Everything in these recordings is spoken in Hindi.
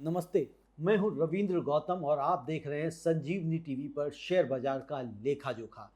नमस्ते। मैं हूं रविंद्र गौतम और आप देख रहे हैं संजीवनी टीवी पर शेयर बाजार का लेखा जोखा।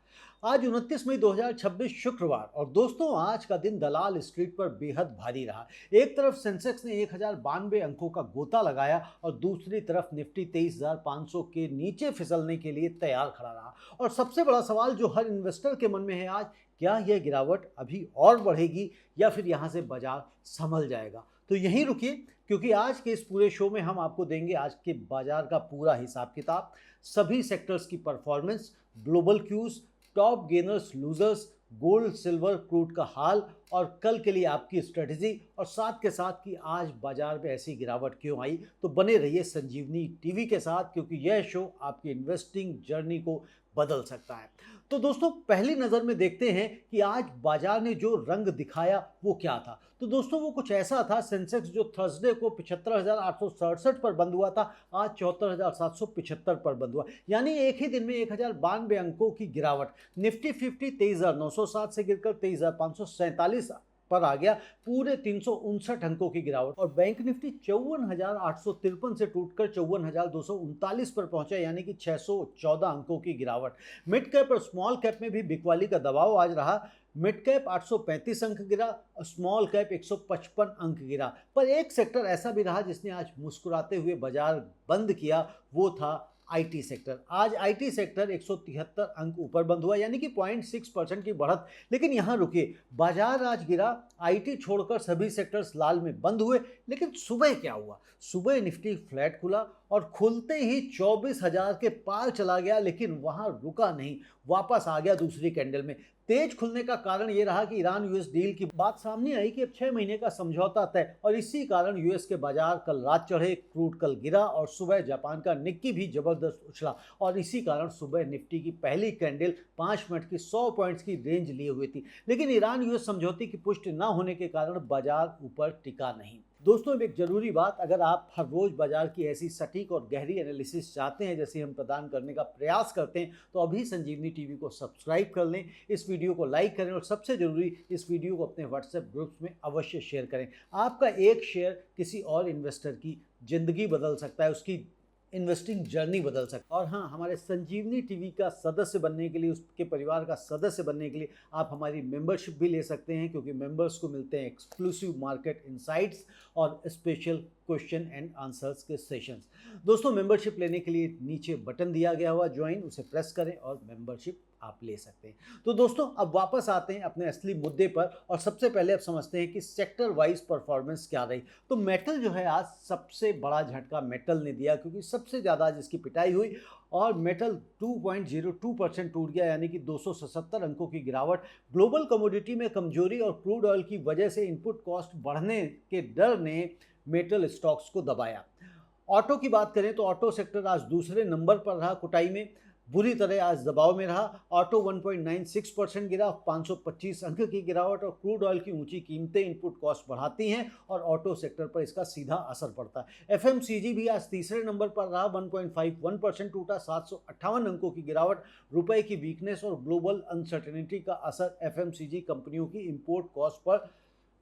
आज 29 मई 2026 शुक्रवार और दोस्तों आज का दिन दलाल स्ट्रीट पर बेहद भारी रहा। एक तरफ सेंसेक्स ने 1092 अंकों का गोता लगाया और दूसरी तरफ निफ्टी 23,500 के नीचे फिसलने के लिए तैयार खड़ा रहा। और सबसे बड़ा सवाल जो हर इन्वेस्टर के मन में है आज, क्या यह गिरावट अभी और बढ़ेगी या फिर यहां से बाजार संभल जाएगा? तो यहीं रुकिए, क्योंकि आज के इस पूरे शो में हम आपको देंगे आज के बाजार का पूरा हिसाब किताब, सभी सेक्टर्स की performance, global cues, top gainers losers, gold silver crude का हाल और कल के लिए आपकी स्ट्रेटजी, और साथ के साथ कि आज बाजार में ऐसी गिरावट क्यों आई। तो बने रहिए संजीवनी टीवी के साथ, क्योंकि यह शो आपकी इन्वेस्टिंग जर्नी को बदल सकता है। तो दोस्तों पहली नज़र में देखते हैं कि आज बाजार ने जो रंग दिखाया वो क्या था। तो दोस्तों वो कुछ ऐसा था, सेंसेक्स जो थर्सडे को 75,867 पर बंद हुआ था, आज 74,775 पर बंद हुआ, यानी एक ही दिन में 1092 अंकों की गिरावट। निफ्टी 50 23,907 से गिरकर 23,547 पर आ गया, पूरे 359 अंकों की गिरावट। और बैंक निफ्टी 54,853 से टूटकर 54,239 पर पहुंचा, यानी कि 614 अंकों की गिरावट। मिड कैप और स्मॉल कैप में भी बिकवाली का दबाव आज रहा। मिड कैप 835 अंक गिरा, स्मॉल कैप 155 अंक गिरा। पर एक सेक्टर ऐसा भी रहा जिसने आज मुस्कुराते हुए बाजार बंद किया, वो था आईटी सेक्टर। आज आईटी सेक्टर 173 अंक ऊपर बंद हुआ, यानी कि 0.6% की बढ़त। लेकिन यहां रुकिए, बाजार आज गिरा, आईटी छोड़कर सभी सेक्टर्स लाल में बंद हुए। लेकिन सुबह क्या हुआ? सुबह निफ्टी फ्लैट खुला और खुलते ही 24,000 के पार चला गया, लेकिन वहां रुका नहीं, वापस आ गया दूसरी कैंडल में। तेज खुलने का कारण यह रहा कि ईरान यूएस डील की बात सामने आई कि अब 6 महीने का समझौता तय, और इसी कारण यूएस के बाजार कल रात चढ़े, क्रूड कल गिरा और सुबह जापान का निक्की भी जबरदस्त उछला। और इसी कारण सुबह निफ्टी की पहली कैंडल 5 मिनट की 100 पॉइंट्स की रेंज लिए हुई थी। लेकिन ईरान यूएस समझौते की पुष्टि न होने के कारण बाजार ऊपर टिका नहीं। दोस्तों एक जरूरी बात, अगर आप हर रोज बाजार की ऐसी सटीक और गहरी एनालिसिस चाहते हैं जैसे हम प्रदान करने का प्रयास करते हैं, तो अभी संजीवनी टीवी को सब्सक्राइब कर लें, इस वीडियो को लाइक करें और सबसे जरूरी इस वीडियो को अपने व्हाट्सएप ग्रुप्स में अवश्य शेयर करें। आपका एक शेयर किसी और इन्वेस्टर की जिंदगी बदल सकता है, उसकी इन्वेस्टिंग जर्नी बदल सकता है। और हाँ, हमारे संजीवनी टीवी का सदस्य बनने के लिए, उसके परिवार का सदस्य बनने के लिए आप हमारी मेंबरशिप भी ले सकते हैं, क्योंकि मेंबर्स को मिलते हैं एक्सक्लूसिव मार्केट इनसाइट्स और स्पेशल क्वेश्चन एंड आंसर्स के सेशंस। दोस्तों मेंबरशिप लेने के लिए नीचे बटन दिया गया हुआ ज्वाइन, उसे प्रेस करें और मेंबरशिप आप ले सकते हैं। तो दोस्तों अब वापस आते हैं अपने असली मुद्दे पर, और सबसे पहले अब समझते हैं कि सेक्टर वाइज परफॉर्मेंस क्या रही। तो मेटल जो है आज सबसे बड़ा झटका मेटल ने दिया, क्योंकि सबसे ज़्यादा आज इसकी पिटाई हुई और मेटल 2.02% टूट गया, यानी कि 277 अंकों की गिरावट। ग्लोबल कमोडिटी में कमजोरी और क्रूड ऑयल की वजह से इनपुट कॉस्ट बढ़ने के डर ने मेटल स्टॉक्स को दबाया। ऑटो की बात करें तो ऑटो सेक्टर आज दूसरे नंबर पर रहा, कुटाई में बुरी तरह आज दबाव में रहा। ऑटो 1.96% गिरा, 525 अंक की गिरावट। और क्रूड ऑयल की ऊंची कीमतें इनपुट कॉस्ट बढ़ाती हैं और ऑटो सेक्टर पर इसका सीधा असर पड़ता है। एफएमसीजी भी आज तीसरे नंबर पर रहा, 1.51% टूटा, 758 अंकों की गिरावट। रुपए की वीकनेस और ग्लोबल अनसर्टेनिटी का असर एफएमसीजी कंपनियों की इंपोर्ट कॉस्ट पर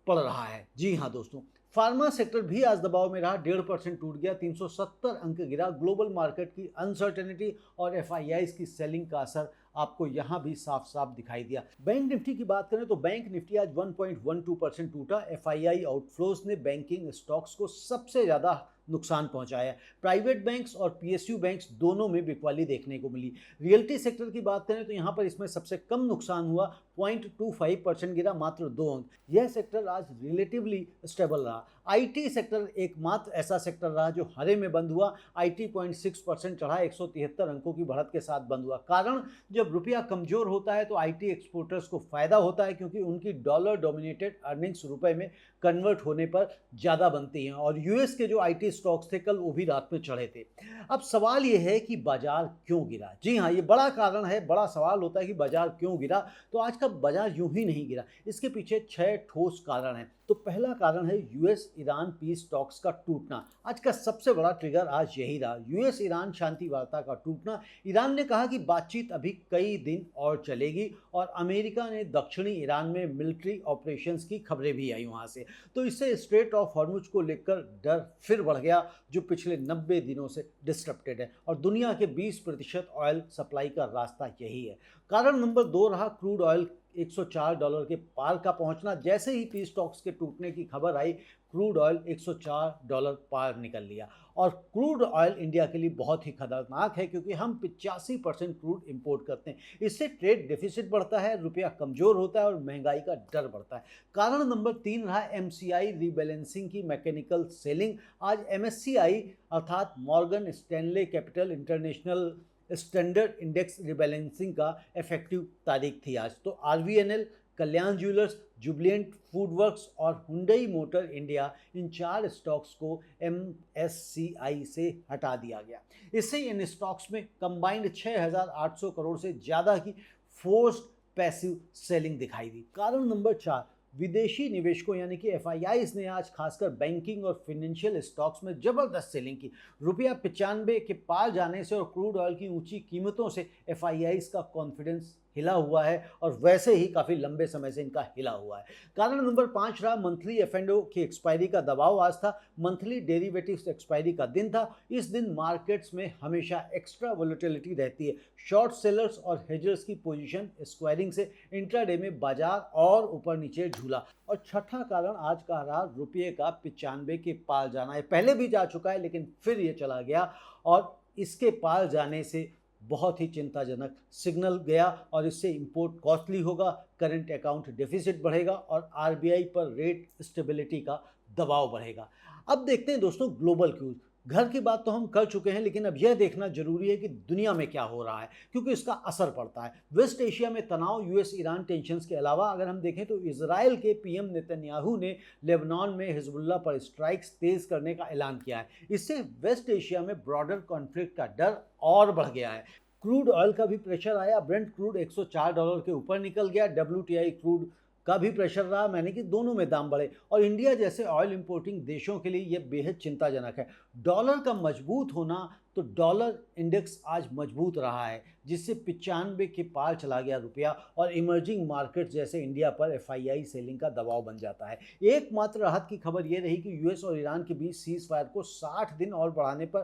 पड़ रहा है। जी हाँ दोस्तों, फार्मा सेक्टर भी आज दबाव में रहा, 1.5% टूट गया, 370 अंक गिरा। ग्लोबल मार्केट की अनसर्टेनिटी और एफआईआईज की सेलिंग का असर आपको यहां भी साफ साफ दिखाई दिया। बैंक निफ्टी की बात करें तो बैंक निफ्टी आज 1.12% टूटा। एफआईआई आउटफ्लोज ने बैंकिंग स्टॉक्स को सबसे ज्यादा नुकसान पहुंचाया। प्राइवेट बैंक्स और पीएसयू बैंक्स दोनों में बिकवाली देखने को मिली। रियल्टी सेक्टर की बात करें तो यहां पर इसमें सबसे कम नुकसान हुआ, 0.25% गिरा, मात्र 2 अंक। यह सेक्टर आज रिलेटिवली स्टेबल रहा। आईटी सेक्टर एकमात्र ऐसा सेक्टर रहा जो हरे में बंद हुआ। आईटी 0.6% चढ़ा, 173 अंकों की बढ़त के साथ बंद हुआ। कारण, जब रुपया कमजोर होता है तो आईटी एक्सपोर्टर्स को फायदा होता है, क्योंकि उनकी डॉलर डोमिनेटेड अर्निंग्स रुपए में कन्वर्ट होने पर ज़्यादा बनती हैं। और यूएस के जो आईटी स्टॉक्स थे कल वो भी रात में चढ़े थे। अब सवाल ये है कि बाजार क्यों गिरा? जी हाँ, ये बड़ा कारण है, बड़ा सवाल होता है कि बाजार क्यों गिरा। तो आज का बाजार यूं ही नहीं गिरा, इसके पीछे 6 ठोस कारण हैं। तो पहला कारण है यूएस ईरान पीस टॉक्स का टूटना। आज का सबसे बड़ा ट्रिगर आज यही रहा, यूएस ईरान शांति वार्ता का टूटना। ईरान ने कहा कि बातचीत अभी कई दिन और चलेगी और अमेरिका ने दक्षिणी ईरान में मिलिट्री ऑपरेशंस की खबरें भी आई वहाँ से। तो इससे स्ट्रेट ऑफ हॉर्मुज को लेकर डर फिर बढ़ गया, जो पिछले 90 दिनों से डिस्टर्बेड है और दुनिया के 20% ऑयल सप्लाई का रास्ता यही है। कारण नंबर 2 रहा क्रूड ऑयल $104 के पार का पहुंचना। जैसे ही पीस टॉक्स के टूटने की खबर आई, क्रूड ऑयल $104 पार निकल लिया। और क्रूड ऑयल इंडिया के लिए बहुत ही खतरनाक है, क्योंकि हम 85% क्रूड इंपोर्ट करते हैं। इससे ट्रेड डेफिसिट बढ़ता है, रुपया कमज़ोर होता है और महंगाई का डर बढ़ता है। कारण नंबर 3 रहा एमसीआई रीबैलेंसिंग की मैकेनिकल सेलिंग। आज एमएससीआई अर्थात Morgan Stanley capital international standard index rebalancing का इफेक्टिव तारीख थी आज। तो आरवीएनएल, कल्याण ज्वेलर्स, जुबिलेंट फूडवर्क्स और हुंडई मोटर इंडिया, इन 4 स्टॉक्स को एमएससीआई से हटा दिया गया। इससे इन स्टॉक्स में कंबाइंड 6,800 करोड़ से ज़्यादा की फोर्स्ड पैसिव सेलिंग दिखाई दी। कारण नंबर 4, विदेशी निवेशकों यानी कि एफआईआईज ने आज खासकर बैंकिंग और फाइनेंशियल स्टॉक्स में जबरदस्त सेलिंग की। रुपया 95 के पार जाने से और क्रूड ऑयल की ऊंची कीमतों से एफआईआईज का कॉन्फिडेंस हिला हुआ है और वैसे ही काफ़ी लंबे समय से इनका हिला हुआ है। कारण नंबर 5 रहा मंथली एफएनओ की एक्सपायरी का दबाव। आज था मंथली डेरिवेटिव्स एक्सपायरी का दिन था। इस दिन मार्केट्स में हमेशा एक्स्ट्रा वोलेटिलिटी रहती है। शॉर्ट सेलर्स और हेजर्स की पोजीशन स्क्वायरिंग से इंट्राडे में बाजार और ऊपर नीचे झूला। और छठा कारण आज का रहा रुपये का 95 के पार जाना है। पहले भी जा चुका है लेकिन फिर ये चला गया और इसके पार जाने से बहुत ही चिंताजनक सिग्नल गया और इससे इंपोर्ट कॉस्टली होगा, करंट अकाउंट डेफिसिट बढ़ेगा और आरबीआई पर रेट स्टेबिलिटी का दबाव बढ़ेगा। अब देखते हैं दोस्तों ग्लोबल क्यूज। घर की बात तो हम कर चुके हैं, लेकिन अब यह देखना जरूरी है कि दुनिया में क्या हो रहा है, क्योंकि इसका असर पड़ता है। वेस्ट एशिया में तनाव, यूएस ईरान टेंशन्स के अलावा अगर हम देखें तो इजराइल के पीएम नेतन्याहू ने लेबनान में हिजबुल्लाह पर स्ट्राइक्स तेज करने का ऐलान किया है। इससे वेस्ट एशिया में ब्रॉडर कॉन्फ्लिक्ट का डर और बढ़ गया है। क्रूड ऑयल का भी प्रेशर आया, ब्रेंट क्रूड $104 के ऊपर निकल गया। डब्ल्यूटीआई क्रूड का भी प्रेशर रहा, मैंने कि दोनों में दाम बढ़े और इंडिया जैसे ऑयल इंपोर्टिंग देशों के लिए यह बेहद चिंताजनक है। डॉलर का मजबूत होना, तो डॉलर इंडेक्स आज मजबूत रहा है, जिससे 95 के पार चला गया रुपया और इमर्जिंग मार्केट जैसे इंडिया पर एफआईआई सेलिंग का दबाव बन जाता है। एकमात्र राहत की खबर यह रही कि यूएस और ईरान के बीच सीज फायर को 60 दिन और बढ़ाने पर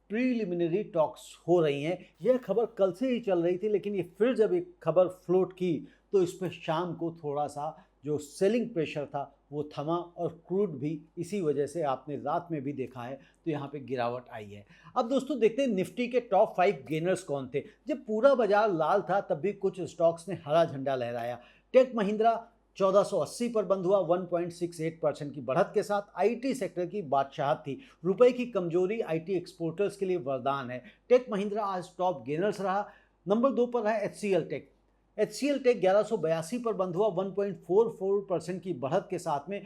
प्रीलिमिनरी टॉक्स हो रही हैं। यह खबर कल से ही चल रही थी, लेकिन ये फिर जब एक खबर फ्लोट की तो इस पर शाम को थोड़ा सा जो सेलिंग प्रेशर था वो थमा और क्रूड भी इसी वजह से आपने रात में भी देखा है तो यहाँ पे गिरावट आई है। अब दोस्तों देखते हैं निफ्टी के टॉप 5 गेनर्स कौन थे। जब पूरा बाजार लाल था तब भी कुछ स्टॉक्स ने हरा झंडा लहराया। टेक महिंद्रा 1480 पर बंद हुआ 1.68% की बढ़त के साथ। आईटी सेक्टर की बादशाहत थी। रुपए की कमजोरी आईटी एक्सपोर्टर्स के लिए वरदान है। टेक महिंद्रा आज टॉप गेनर्स रहा। नंबर 2 पर है एचसीएल टेक। एचसीएल टेक 1182 पर बंद हुआ 1.44% की बढ़त के साथ में।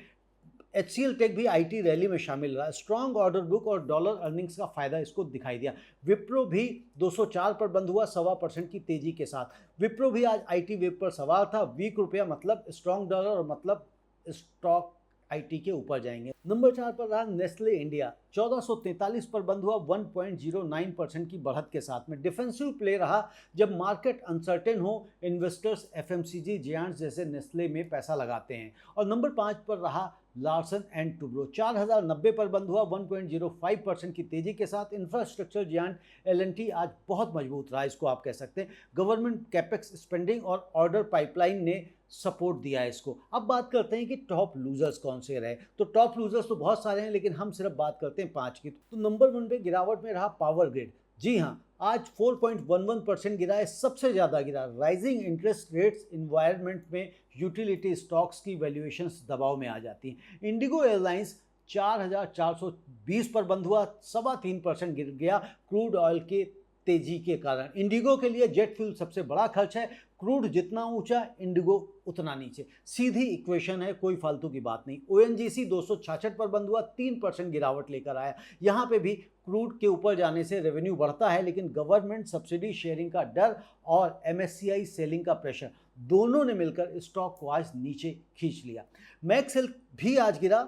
एचसीएल टेक भी आईटी रैली में शामिल रहा। स्ट्रॉन्ग ऑर्डर बुक और डॉलर अर्निंग्स का फायदा इसको दिखाई दिया। विप्रो भी 204 पर बंद हुआ 1.25% की तेजी के साथ। विप्रो भी आज आईटी वेव पर सवार था। वीक रुपया मतलब स्ट्रॉन्ग डॉलर और मतलब स्टॉक आईटी के ऊपर जाएंगे। नंबर 4 पर रहा नेस्ले इंडिया। 1443 पर बंद हुआ 1.09% की बढ़त के साथ में। डिफेंसिव प्ले रहा। जब मार्केट अनसर्टेन हो, इन्वेस्टर्स एफएमसीजी जियांट्स जैसे नेस्ले में पैसा लगाते हैं। और नंबर 5 पर रहा लार्सन एंड टुब्रो। 4090 पर बंद हुआ 1.05% की तेजी के साथ। इंफ्रास्ट्रक्चर जियांट एलएनटी आज बहुत मजबूत रहा, इसको आप कह सकते हैं। गवर्नमेंट कैपेक्स स्पेंडिंग और ऑर्डर पाइपलाइन ने सपोर्ट दिया है इसको। अब बात करते हैं कि टॉप लूजर्स कौन से रहे। तो टॉप लूजर्स तो बहुत सारे हैं, लेकिन हम सिर्फ बात करते हैं 5 की। तो नंबर 1 पे गिरावट में रहा पावर ग्रिड। जी हाँ, आज 4.11% गिरा है, सबसे ज़्यादा गिरा। राइजिंग इंटरेस्ट रेट्स इन्वायरमेंट में यूटिलिटी स्टॉक्स की वैल्यूएशंस दबाव में आ जाती हैं। इंडिगो एयरलाइंस 4420 पर बंद हुआ, 3.25% गिर गया क्रूड ऑयल के तेजी के कारण। इंडिगो के लिए जेट फ्यूल सबसे बड़ा खर्च है। क्रूड जितना ऊंचा, इंडिगो उतना नीचे, सीधी इक्वेशन है, कोई फालतू की बात नहीं। ओएनजीसी 266 पर बंद हुआ, 3% गिरावट लेकर आया। यहाँ पे भी क्रूड के ऊपर जाने से रेवेन्यू बढ़ता है, लेकिन गवर्नमेंट सब्सिडी शेयरिंग का डर और एमएससीआई सेलिंग का प्रेशर दोनों ने मिलकर स्टॉक को आज नीचे खींच लिया। मैक्स हेल्थ भी आज गिरा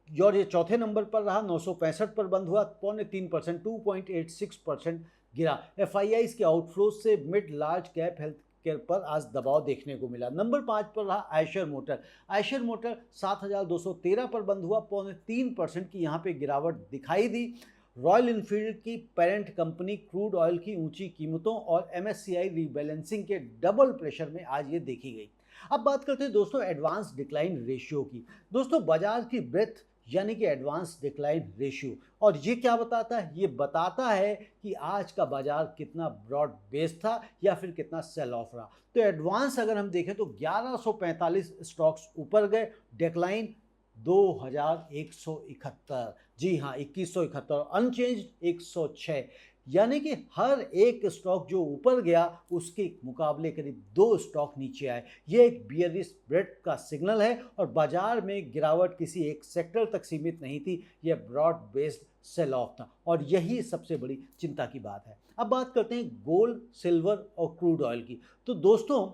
और ये चौथे नंबर पर रहा, 965 पर बंद हुआ, 0.3%, 2.86% गिरा। एफआईआईज के आउटफ्लोज से mid large cap health care पर आज दबाव देखने को मिला। नंबर 5 पर रहा आयशर मोटर। आयशर मोटर 7,213 पर बंद हुआ, 0.3% की यहाँ पे गिरावट दिखाई दी। रॉयल इनफील्ड की पेरेंट कंपनी क्रूड ऑयल की ऊंची कीमतों और एमएससीआई रीबैलेंसिंग के डबल प्रेशर में आज ये देखी गई। अब बात करते हैं दोस्तों एडवांस डिक्लाइन रेशियो की। दोस्तों बाजार की ब्रेथ यानी कि एडवांस डिक्लाइन रेशियो, और ये क्या बताता है? ये बताता है कि आज का बाजार कितना ब्रॉड बेस्ड था या फिर कितना सेल ऑफ रहा। तो एडवांस अगर हम देखें तो 1145 स्टॉक्स ऊपर गए, डिक्लाइन 2171, जी हाँ 2171, अनचेंज 106, यानी कि हर एक स्टॉक जो ऊपर गया उसके मुकाबले करीब 2 स्टॉक नीचे आए। ये एक बियरिश ब्रेड का सिग्नल है और बाजार में गिरावट किसी एक सेक्टर तक सीमित नहीं थी, यह ब्रॉड बेस्ड सेल ऑफ था और यही सबसे बड़ी चिंता की बात है। अब बात करते हैं गोल्ड, सिल्वर और क्रूड ऑयल की। तो दोस्तों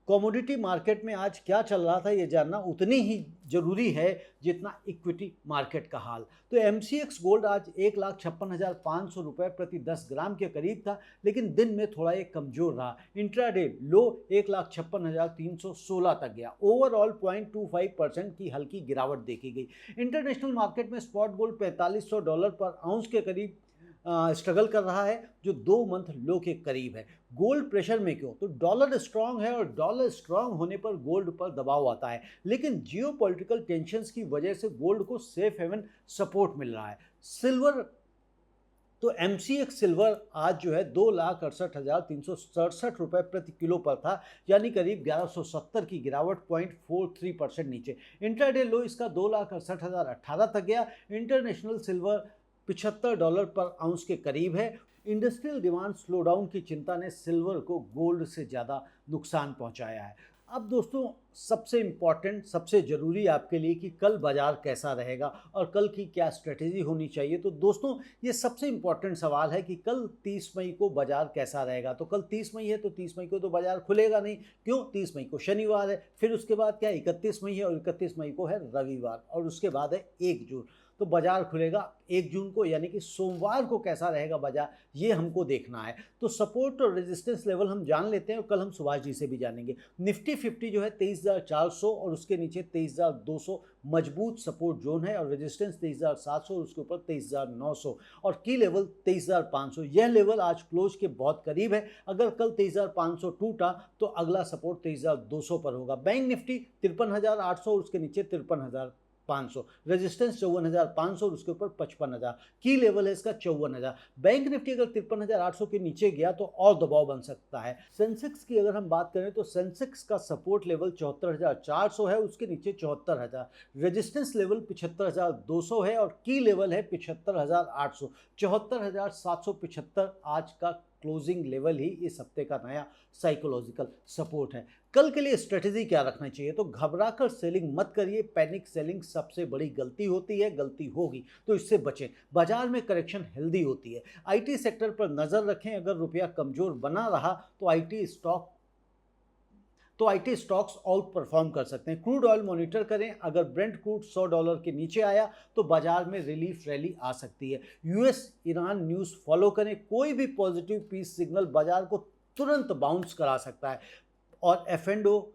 कमोडिटी मार्केट में आज क्या चल रहा था ये जानना उतनी ही जरूरी है जितना इक्विटी मार्केट का हाल। तो एमसीएक्स गोल्ड आज 1,56,500 रुपये प्रति 10 ग्राम के करीब था, लेकिन दिन में थोड़ा ये कमजोर रहा। इंट्राडे लो 1,56,316 तक गया। ओवरऑल 0.25% की हल्की गिरावट देखी गई। इंटरनेशनल मार्केट में स्पॉट गोल्ड $4,500 पर आउंस के करीब स्ट्रगल कर रहा है, जो 2 मंथ लो के करीब है। गोल्ड प्रेशर में क्यों? तो डॉलर स्ट्रांग है और डॉलर स्ट्रांग होने पर गोल्ड पर दबाव आता है, लेकिन जियोपॉलिटिकल टेंशंस की वजह से गोल्ड को सेफ हेवन सपोर्ट मिल रहा है। सिल्वर, तो एमसीएक्स सिल्वर आज जो है 2,68,367 रुपये प्रति किलो पर था, यानी करीब 1170 की गिरावट, 0.43% नीचे। इंट्राडे लो इसका 2,68,018 तक गया। इंटरनेशनल सिल्वर $75 पर आउंस के करीब है। इंडस्ट्रियल डिमांड स्लोडाउन की चिंता ने सिल्वर को गोल्ड से ज़्यादा नुकसान पहुंचाया है। अब दोस्तों सबसे इम्पॉर्टेंट, सबसे ज़रूरी आपके लिए कि कल बाज़ार कैसा रहेगा और कल की क्या स्ट्रेटेजी होनी चाहिए। तो दोस्तों ये सबसे इम्पॉर्टेंट सवाल है कि कल 30 मई को बाज़ार कैसा रहेगा। तो कल 30 मई है तो 30 मई को तो बाज़ार खुलेगा नहीं। क्यों? 30 मई को शनिवार है, फिर उसके बाद क्या 31 मई है और 31 मई को है रविवार, और उसके बाद है 1 जून। तो बाजार खुलेगा 1 जून को, यानी कि सोमवार को कैसा रहेगा बाजार, ये हमको देखना है। तो सपोर्ट और रेजिस्टेंस लेवल हम जान लेते हैं और कल हम सुभाष जी से भी जानेंगे। निफ्टी 50 जो है 23,400 और उसके नीचे 23,200 मजबूत सपोर्ट जोन है, और रेजिस्टेंस 23,700 और उसके ऊपर 23,900, और की लेवल 23,500। यह लेवल आज क्लोज के बहुत करीब है। अगर कल 23,500 टूटा तो अगला सपोर्ट 23,200 पर होगा। बैंक निफ्टी 53,800 और उसके नीचे 53,500, रेजिस्टेंस 54,500 और उसके ऊपर 55,000, की लेवल है इसका 54,000। बैंक निफ्टी अगर 53,800 के नीचे गया तो और दबाव बन सकता है। सेंसेक्स की अगर हम बात करें तो सेंसेक्स का सपोर्ट लेवल 74,400 है, उसके नीचे 74,000, रेजिस्टेंस लेवल 75,200 है और की लेवल है 75,800। 74,775 आज का क्लोजिंग लेवल ही इस हफ्ते का नया साइकोलॉजिकल सपोर्ट है। कल के लिए स्ट्रेटेजी क्या रखना चाहिए? तो घबराकर सेलिंग मत करिए। पैनिक सेलिंग सबसे बड़ी गलती होती है, गलती होगी तो इससे बचें। बाजार में करेक्शन हेल्दी होती है। आईटी सेक्टर पर नजर रखें। अगर रुपया कमजोर बना रहा तो आईटी स्टॉक्स आउट परफॉर्म कर सकते हैं। क्रूड ऑयल मॉनिटर करें। अगर ब्रेंट क्रूड $100 के नीचे आया तो बाजार में रिलीफ रैली आ सकती है। यूएस ईरान न्यूज़ फॉलो करें। कोई भी पॉजिटिव पीस सिग्नल बाजार को तुरंत बाउंस करा सकता है। और एफ&ओ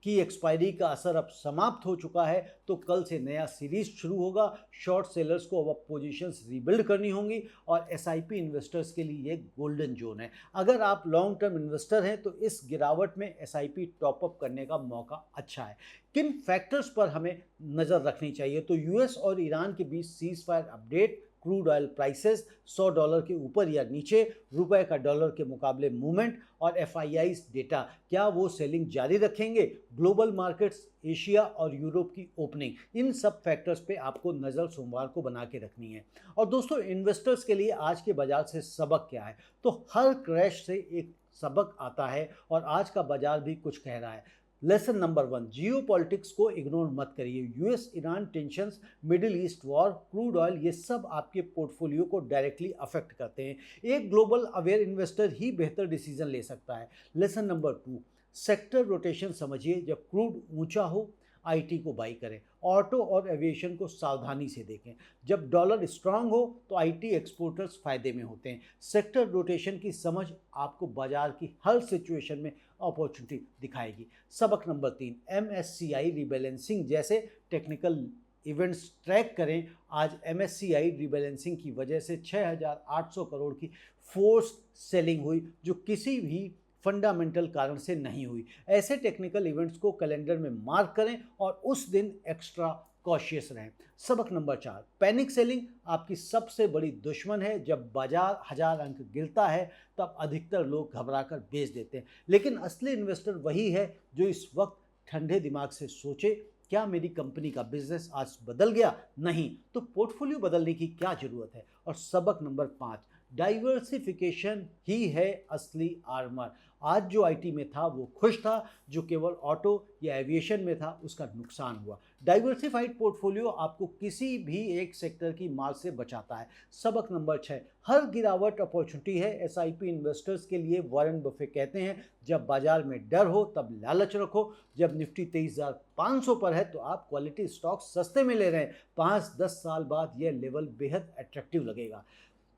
की एक्सपायरी का असर अब समाप्त हो चुका है, तो कल से नया सीरीज शुरू होगा। शॉर्ट सेलर्स को अब पोजीशंस रीबिल्ड करनी होंगी और एसआईपी इन्वेस्टर्स के लिए ये गोल्डन जोन है। अगर आप लॉन्ग टर्म इन्वेस्टर हैं तो इस गिरावट में एसआईपी टॉपअप करने का मौका अच्छा है। किन फैक्टर्स पर हमें नज़र रखनी चाहिए? तो यूएस और ईरान के बीच ceasefire update, crude oil prices $100 के ऊपर या नीचे, रुपए का डॉलर के मुकाबले मूवमेंट और एफआईआई डेटा, क्या वो सेलिंग जारी रखेंगे? ग्लोबल मार्केट्स, एशिया और यूरोप की ओपनिंग, इन सब फैक्टर्स पे आपको नज़र सोमवार को बना के रखनी है। और दोस्तों इन्वेस्टर्स के लिए आज के बाजार से सबक क्या है? तो हर क्रैश से एक सबक आता है और आज का बाजार भी कुछ कह रहा है। लेसन नंबर 1, जियो पॉलिटिक्स को इग्नोर मत करिए। US Iran tensions, middle east war, crude oil, ये सब आपके पोर्टफोलियो को डायरेक्टली अफेक्ट करते हैं। एक ग्लोबल अवेयर इन्वेस्टर ही बेहतर डिसीजन ले सकता है। लेसन नंबर 2, सेक्टर रोटेशन समझिए, जब क्रूड ऊंचा हो आईटी को बाई करें। ऑटो और एविएशन को सावधानी से देखें। जब डॉलर स्ट्रांग हो तो आईटी एक्सपोर्टर्स फायदे में होते हैं। सेक्टर रोटेशन की समझ आपको बाजार की हर सिचुएशन में अपॉर्चुनिटी दिखाएगी। सबक नंबर 3, एमएससीआई रीबैलेंसिंग जैसे टेक्निकल इवेंट्स ट्रैक करें। आज एमएससीआई रीबैलेंसिंग की वजह से 6,800 करोड़ की फोर्स सेलिंग हुई, जो किसी भी फंडामेंटल कारण से नहीं हुई। ऐसे टेक्निकल इवेंट्स को कैलेंडर में मार्क करें और उस दिन एक्स्ट्रा कॉशियस रहें। सबक नंबर 4, पैनिक सेलिंग आपकी सबसे बड़ी दुश्मन है। जब बाजार 1000 अंक गिरता है तब अधिकतर लोग घबराकर बेच देते हैं, लेकिन असली इन्वेस्टर वही है जो इस वक्त ठंडे दिमाग से सोचे, क्या मेरी कंपनी का बिजनेस आज बदल गया? नहीं तो पोर्टफोलियो बदलने की क्या जरूरत है? और सबक नंबर 5, डाइवर्सिफिकेशन ही है असली आर्मर। आज जो आईटी में था वो खुश था, जो केवल ऑटो या एविएशन में था उसका नुकसान हुआ। डाइवर्सिफाइड पोर्टफोलियो आपको किसी भी एक सेक्टर की मार से बचाता है। सबक नंबर 6, हर गिरावट अपॉर्चुनिटी है। एसआईपी इन्वेस्टर्स के लिए वॉरेन बफे कहते हैं, जब बाजार में डर हो तब लालच रखो। जब निफ्टी 23,500 पर है तो आप क्वालिटी स्टॉक सस्ते में ले रहे हैं। 5-10 साल बाद यह लेवल बेहद अट्रैक्टिव लगेगा।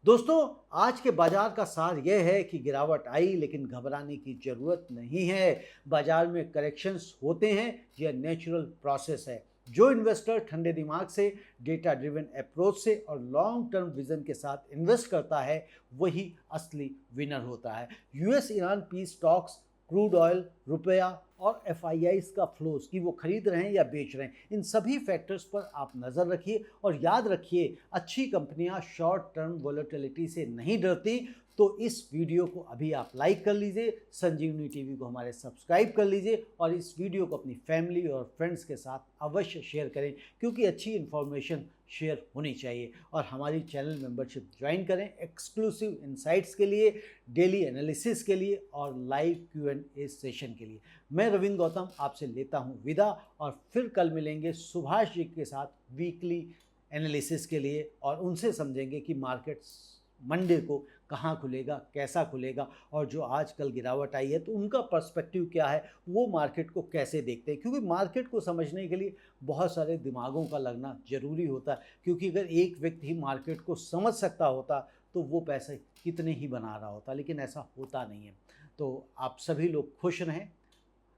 दोस्तों, आज के बाजार का सार यह है कि गिरावट आई लेकिन घबराने की जरूरत नहीं है। बाजार में करेक्शंस होते हैं, यह नेचुरल प्रोसेस है। जो इन्वेस्टर ठंडे दिमाग से, डेटा ड्रिवन अप्रोच से और लॉन्ग टर्म विजन के साथ इन्वेस्ट करता है वही असली विनर होता है। US Iran peace talks, crude oil, रुपया और एफआईआईस का फ्लोज कि वो खरीद रहे हैं या बेच रहे हैं, इन सभी फैक्टर्स पर आप नज़र रखिए। और याद रखिए, अच्छी कंपनियां शॉर्ट टर्म वॉलेटिलिटी से नहीं डरती। तो इस वीडियो को अभी आप लाइक कर लीजिए, संजीवनी टीवी को हमारे सब्सक्राइब कर लीजिए और इस वीडियो को अपनी फैमिली और फ्रेंड्स के साथ अवश्य शेयर करें, क्योंकि अच्छी इन्फॉर्मेशन शेयर होनी चाहिए। और हमारी चैनल मेंबरशिप ज्वाइन करें एक्सक्लूसिव इंसाइट्स के लिए, डेली एनालिसिस के लिए और लाइव Q&A सेशन के लिए। मैं रविंद्र गौतम आपसे लेता हूं विदा, और फिर कल मिलेंगे सुभाष जी के साथ वीकली एनालिसिस के लिए, और उनसे समझेंगे कि मार्केट्स मंडे को कहाँ खुलेगा, कैसा खुलेगा, और जो आजकल गिरावट आई है तो उनका पर्सपेक्टिव क्या है, वो मार्केट को कैसे देखते हैं। क्योंकि मार्केट को समझने के लिए बहुत सारे दिमागों का लगना ज़रूरी होता है, क्योंकि अगर एक व्यक्ति ही मार्केट को समझ सकता होता तो वो पैसे कितने ही बना रहा होता, लेकिन ऐसा होता नहीं है। तो आप सभी लोग खुश रहें,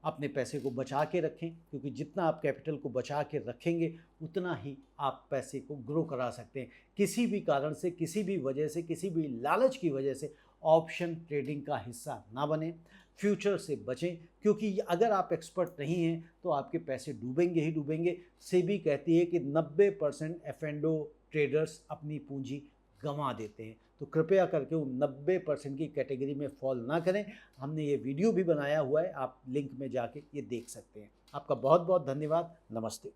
अपने पैसे को बचा के रखें, क्योंकि जितना आप कैपिटल को बचा के रखेंगे उतना ही आप पैसे को ग्रो करा सकते हैं। किसी भी कारण से, किसी भी वजह से, किसी भी लालच की वजह से ऑप्शन ट्रेडिंग का हिस्सा ना बने। फ्यूचर से बचें, क्योंकि अगर आप एक्सपर्ट नहीं हैं तो आपके पैसे डूबेंगे ही डूबेंगे। सेबी कहती है कि 90% एफ&ओ ट्रेडर्स अपनी पूंजी गंवा देते हैं। तो कृपया करके उन 90% की कैटेगरी में फॉल ना करें। हमने ये वीडियो भी बनाया हुआ है, आप लिंक में जाके ये देख सकते हैं। आपका बहुत बहुत धन्यवाद। नमस्ते।